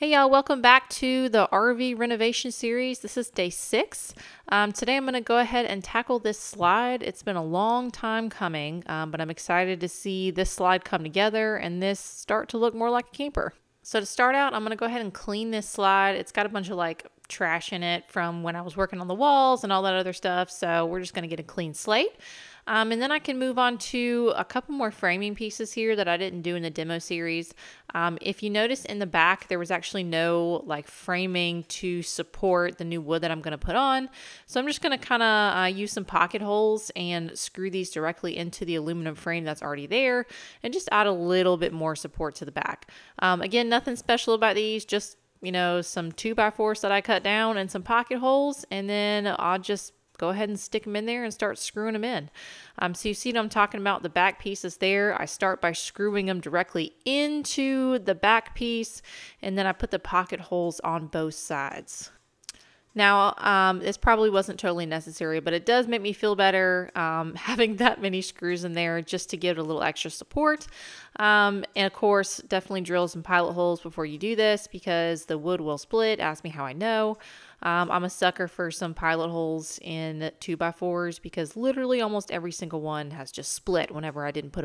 Hey y'all, welcome back to the RV renovation series. This is day 6. Today I'm going to go ahead and tackle this slide. It's been a long time coming, but I'm excited to see this slide come together and this start to look more like a camper. So to start out, I'm going to go ahead and clean this slide. It's got a bunch of trash in it from when I was working on the walls and all that other stuff. So we're just going to get a clean slate. And then I can move on to a couple more framing pieces here that I didn't do in the demo series. If you notice in the back, there was actually no framing to support the new wood that I'm going to put on. So I'm just going to kind of use some pocket holes and screw these directly into the aluminum frame that's already there and just add a little bit more support to the back. Again, nothing special about these, just some 2x4s that I cut down and some pocket holes, and then I'll just go ahead and stick them in there and start screwing them in. So you see what I'm talking about, the back pieces there. I start by screwing them directly into the back piece, and then I put the pocket holes on both sides. Now, this probably wasn't totally necessary, but it does make me feel better having that many screws in there just to give it a little extra support. And of course, definitely drill some pilot holes before you do this because the wood will split. Ask me how I know. I'm a sucker for some pilot holes in 2x4s because literally almost every single one has just split whenever I didn't put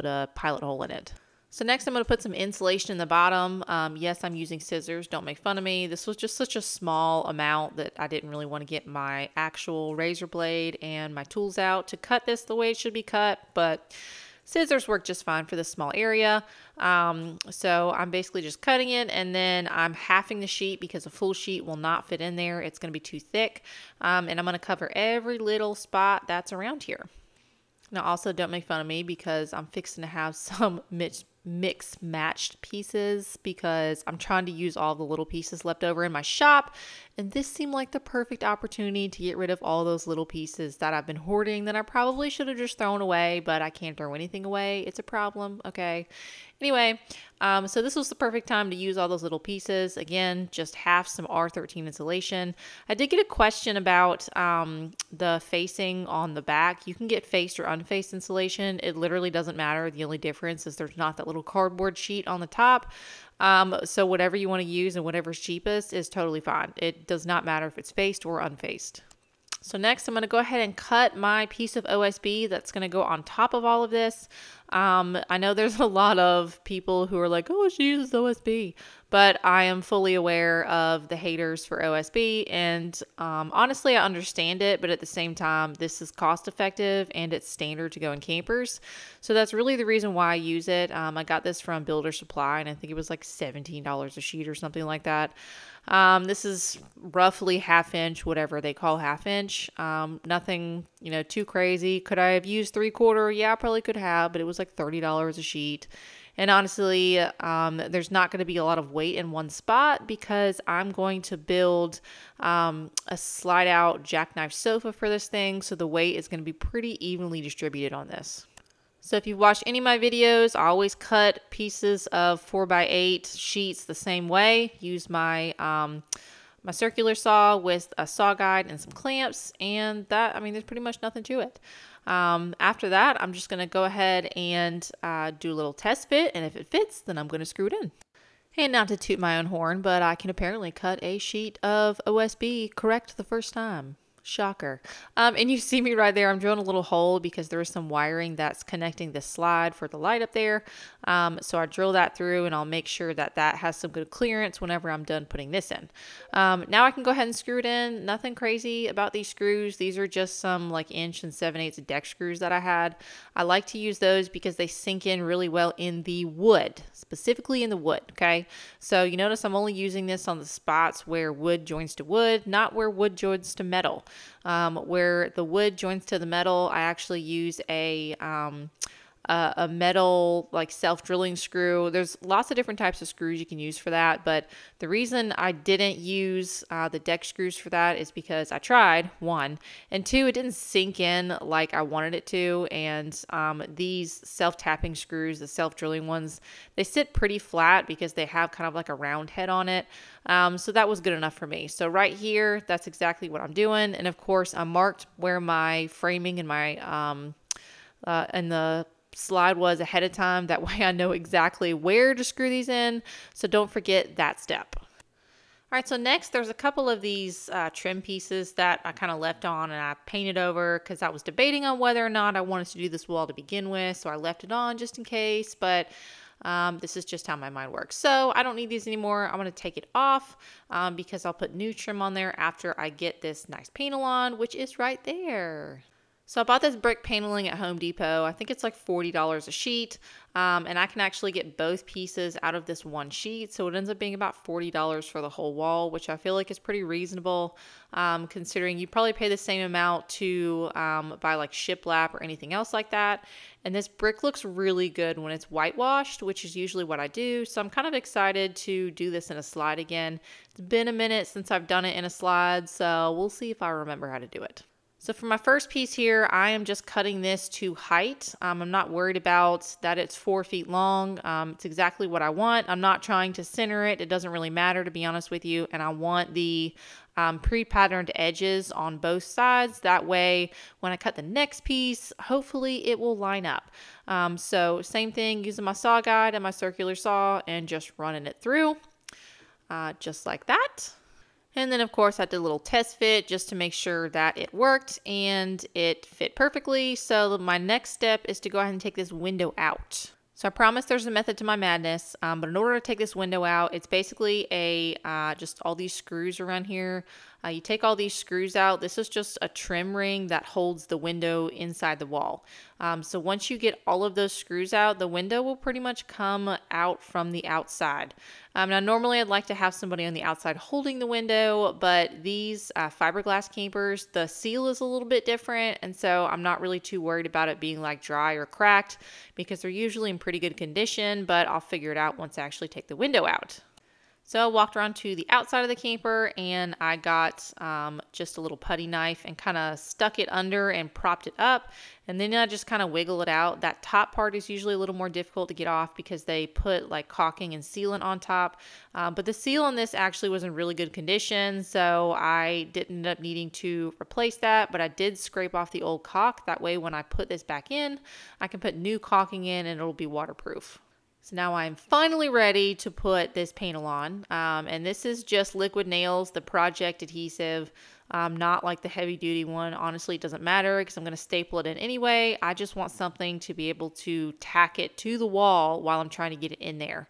a pilot hole in it. So next I'm going to put some insulation in the bottom. Yes, I'm using scissors. Don't make fun of me. This was just such a small amount that I didn't really want to get my actual razor blade and my tools out to cut this the way it should be cut, but scissors work just fine for this small area. So I'm basically just cutting it, and then I'm halving the sheet because a full sheet will not fit in there. It's going to be too thick. And I'm going to cover every little spot that's around here. Now also don't make fun of me because I'm fixing to have some mix matched pieces because I'm trying to use all the little pieces left over in my shop, and this seemed like the perfect opportunity to get rid of all those little pieces that I've been hoarding that I probably should have just thrown away, but I can't throw anything away. It's a problem, okay? Anyway, so this was the perfect time to use all those little pieces. Again, just half some R13 insulation. I did get a question about the facing on the back. You can get faced or unfaced insulation. It literally doesn't matter. The only difference is there's not that little cardboard sheet on the top. So whatever you want to use and whatever's cheapest is totally fine. It does not matter if it's faced or unfaced. So next I'm going to go ahead and cut my piece of OSB that's going to go on top of all of this. I know there's a lot of people who are like, oh, she uses OSB, but I am fully aware of the haters for OSB, and honestly, I understand it, but at the same time, this is cost effective and it's standard to go in campers. So that's really the reason why I use it. I got this from Builder Supply, and I think it was like $17 a sheet or something like that. This is roughly 1/2 inch, whatever they call 1/2 inch. Nothing, too crazy. Could I have used 3/4? Yeah, I probably could have, but it was like $30 a sheet. And honestly, there's not going to be a lot of weight in one spot because I'm going to build a slide out jackknife sofa for this thing. So the weight is going to be pretty evenly distributed on this. So if you've watched any of my videos, I always cut pieces of 4x8 sheets the same way. Use my my circular saw with a saw guide and some clamps, and that, there's pretty much nothing to it. After that, I'm just going to go ahead and do a little test fit, and if it fits, then I'm going to screw it in. And not to toot my own horn, but I can apparently cut a sheet of OSB correct the first time. Shocker. And you see me right there. I'm drilling a little hole because there is some wiring that's connecting the slide for the light up there. So I drill that through, and I'll make sure that that has some good clearance whenever I'm done putting this in. Now I can go ahead and screw it in. Nothing crazy about these screws. These are just some 1 7/8" deck screws that I had. I like to use those because they sink in really well in the wood, specifically in the wood. Okay. So you notice I'm only using this on the spots where wood joins to wood, not where wood joins to metal. Where the wood joins to the metal, I actually use a metal self-drilling screw. There's lots of different types of screws you can use for that, but the reason I didn't use the deck screws for that is because I tried, 1, and 2, it didn't sink in like I wanted it to, and these self-tapping screws, the self-drilling ones, they sit pretty flat because they have kind of like a round head on it, so that was good enough for me. So right here, that's exactly what I'm doing, and of course I marked where my framing and my and the slide was ahead of time. That way I know exactly where to screw these in. So don't forget that step. All right, so next there's a couple of these trim pieces that I kind of left on and I painted over because I was debating on whether or not I wanted to do this wall to begin with. So I left it on just in case, but this is just how my mind works. So I don't need these anymore. I'm going to take it off because I'll put new trim on there after I get this nice panel on, which is right there. So I bought this brick paneling at Home Depot. I think it's like $40 a sheet, and I can actually get both pieces out of this one sheet. So it ends up being about $40 for the whole wall, which I feel like is pretty reasonable, considering you probably pay the same amount to buy like shiplap or anything else like that. And this brick looks really good when it's whitewashed, which is usually what I do. So I'm kind of excited to do this in a slide again. It's been a minute since I've done it in a slide, so we'll see if I remember how to do it. So for my first piece here, I am just cutting this to height. I'm not worried about that it's 4 feet long. It's exactly what I want. I'm not trying to center it. It doesn't really matter, to be honest with you. And I want the pre-patterned edges on both sides. That way, when I cut the next piece, hopefully it will line up. So same thing, using my saw guide and my circular saw and just running it through, just like that. And then, of course, I did a little test fit just to make sure that it worked and it fit perfectly. So my next step is to go ahead and take this window out. So I promise there's a method to my madness, but in order to take this window out, it's basically just all these screws around here. You take all these screws out. This is just a trim ring that holds the window inside the wall. So once you get all of those screws out, the window will pretty much come out from the outside. Now normally I'd like to have somebody on the outside holding the window, but these fiberglass campers, the seal is a little bit different, and so I'm not really too worried about it being like dry or cracked because they're usually in pretty good condition, but I'll figure it out once I actually take the window out. So I walked around to the outside of the camper and I got just a little putty knife and kind of stuck it under and propped it up. And then I just kind of wiggle it out. That top part is usually a little more difficult to get off because they put like caulking and sealant on top. But the seal on this actually was in really good condition, so I didn't end up needing to replace that. But I did scrape off the old caulk. That way when I put this back in, I can put new caulking in and it'll be waterproof. So now I'm finally ready to put this panel on, and this is just liquid nails, the project adhesive, not like the heavy duty one. Honestly, it doesn't matter because I'm going to staple it in anyway. I just want something to be able to tack it to the wall while I'm trying to get it in there.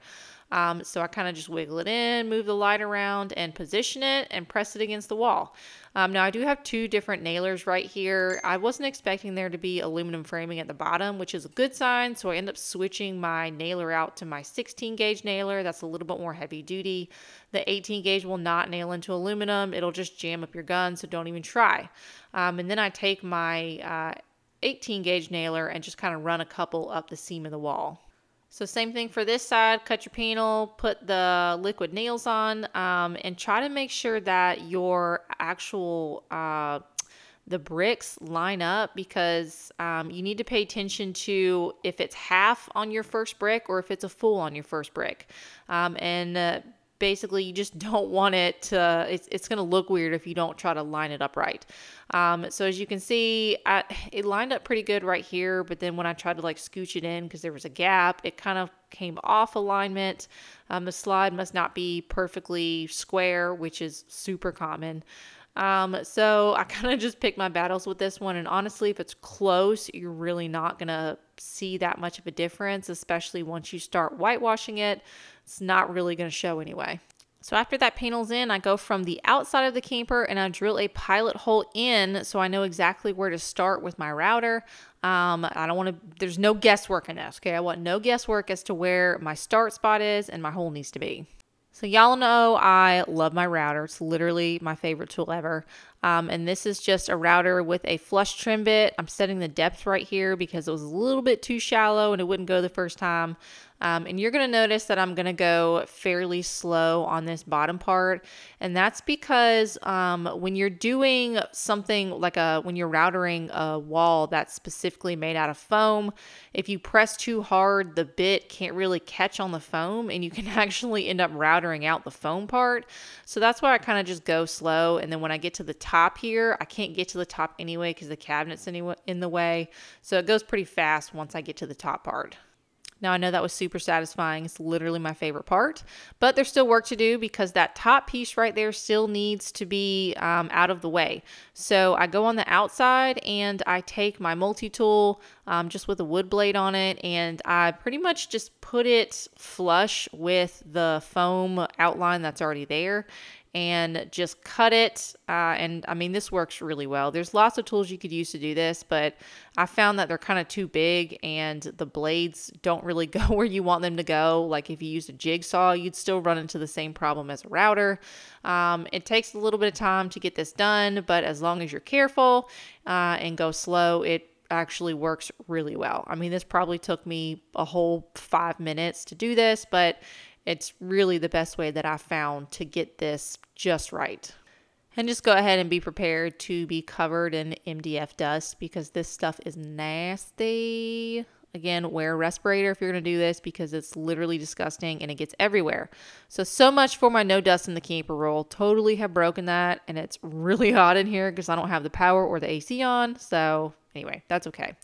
So I kind of just wiggle it in, move the light around, and position it and press it against the wall. Now I do have two different nailers right here. I wasn't expecting there to be aluminum framing at the bottom, which is a good sign. So I end up switching my nailer out to my 16 gauge nailer. That's a little bit more heavy duty. The 18 gauge will not nail into aluminum. It'll just jam up your gun, so don't even try. And then I take my 18 gauge nailer and just kind of run a couple up the seam of the wall. So same thing for this side, cut your panel, put the liquid nails on, and try to make sure that your actual, the bricks line up, because you need to pay attention to if it's half on your first brick or if it's a full on your first brick. Basically, you just don't want it to, it's going to look weird if you don't try to line it up right. So as you can see, it lined up pretty good right here, but then when I tried to like scooch it in because there was a gap, it kind of came off alignment. The slide must not be perfectly square, which is super common. So I kind of just picked my battles with this one, and honestly, if it's close, you're really not going to see that much of a difference, especially once you start whitewashing it. It's not really going to show anyway. So after that panel's in, I go from the outside of the camper and I drill a pilot hole in so I know exactly where to start with my router. I don't want to, there's no guesswork in this, okay? I want no guesswork as to where my start spot is and my hole needs to be. So y'all know I love my router. It's literally my favorite tool ever. And this is just a router with a flush trim bit. I'm setting the depth right here because it was a little bit too shallow and it wouldn't go the first time. And you're going to notice that I'm going to go fairly slow on this bottom part. And that's because when you're doing something like when you're routering a wall that's specifically made out of foam, if you press too hard, the bit can't really catch on the foam and you can actually end up routering out the foam part. So that's why I kind of just go slow. And then when I get to the top here, I can't get to the top anyway because the cabinet's in the way. So it goes pretty fast once I get to the top part. Now, I know that was super satisfying. It's literally my favorite part, but there's still work to do because that top piece right there still needs to be out of the way. So I go on the outside and I take my multi-tool just with a wood blade on it, and I pretty much just put it flush with the foam outline that's already there and just cut it. And I mean, this works really well. There's lots of tools you could use to do this, but I found that they're kind of too big and the blades don't really go where you want them to go. Like if you used a jigsaw, you'd still run into the same problem as a router. It takes a little bit of time to get this done, but as long as you're careful and go slow, it actually works really well. I mean, this probably took me a whole 5 minutes to do this, but it's really the best way that I found to get this just right. And just go ahead and be prepared to be covered in MDF dust because this stuff is nasty. Again, wear a respirator if you're going to do this because it's literally disgusting and it gets everywhere. So much for my no dust in the camper rule. Totally have broken that, and it's really hot in here because I don't have the power or the AC on. So anyway, that's okay.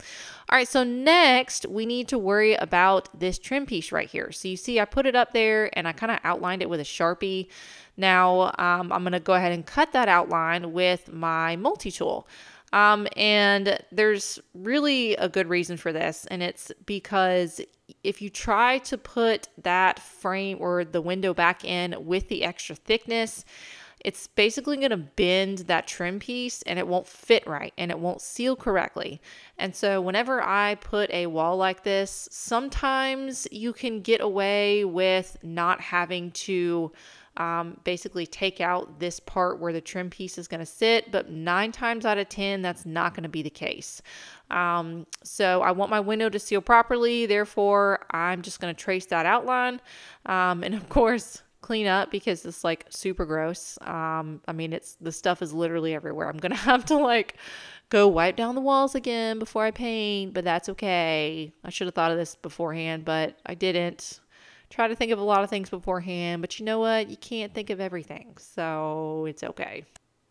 All right, so next we need to worry about this trim piece right here. So you see I put it up there and I kind of outlined it with a Sharpie. Now I'm going to go ahead and cut that outline with my multi-tool. And there's really a good reason for this, and it's because if you try to put that frame or the window back in with the extra thickness, it's basically going to bend that trim piece and it won't fit right and it won't seal correctly. And so whenever I put a wall like this, sometimes you can get away with not having to basically take out this part where the trim piece is going to sit, but 9 times out of 10, that's not going to be the case. So I want my window to seal properly. Therefore, I'm just going to trace that outline. And of course, clean up because it's like super gross. I mean, the stuff is literally everywhere. I'm going to have to like go wipe down the walls again before I paint, but that's okay. I should have thought of this beforehand, but I didn't. Try to think of a lot of things beforehand, but you know what? You can't think of everything, so it's okay.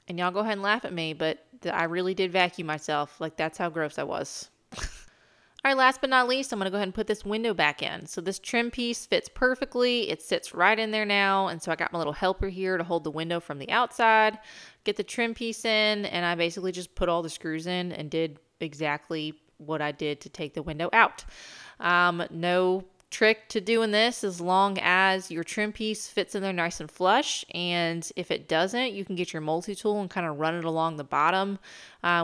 And y'all go ahead and laugh at me, but I really did vacuum myself. Like, that's how gross I was. All right, last but not least, I'm going to go ahead and put this window back in. So this trim piece fits perfectly. It sits right in there now, and so I got my little helper here to hold the window from the outside, get the trim piece in, and I basically just put all the screws in and did exactly what I did to take the window out. No trick to doing this as long as your trim piece fits in there nice and flush, and if it doesn't, you can get your multi-tool and kind of run it along the bottom,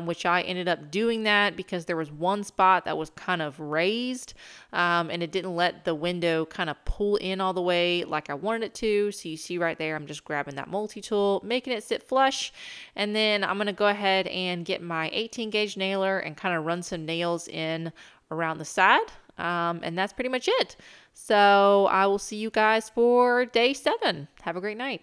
which I ended up doing that because there was one spot that was kind of raised and it didn't let the window kind of pull in all the way like I wanted it to. So you see right there, I'm just grabbing that multi-tool, making it sit flush, and then I'm going to go ahead and get my 18 gauge nailer and kind of run some nails in around the side. And that's pretty much it. So I will see you guys for day 7. Have a great night.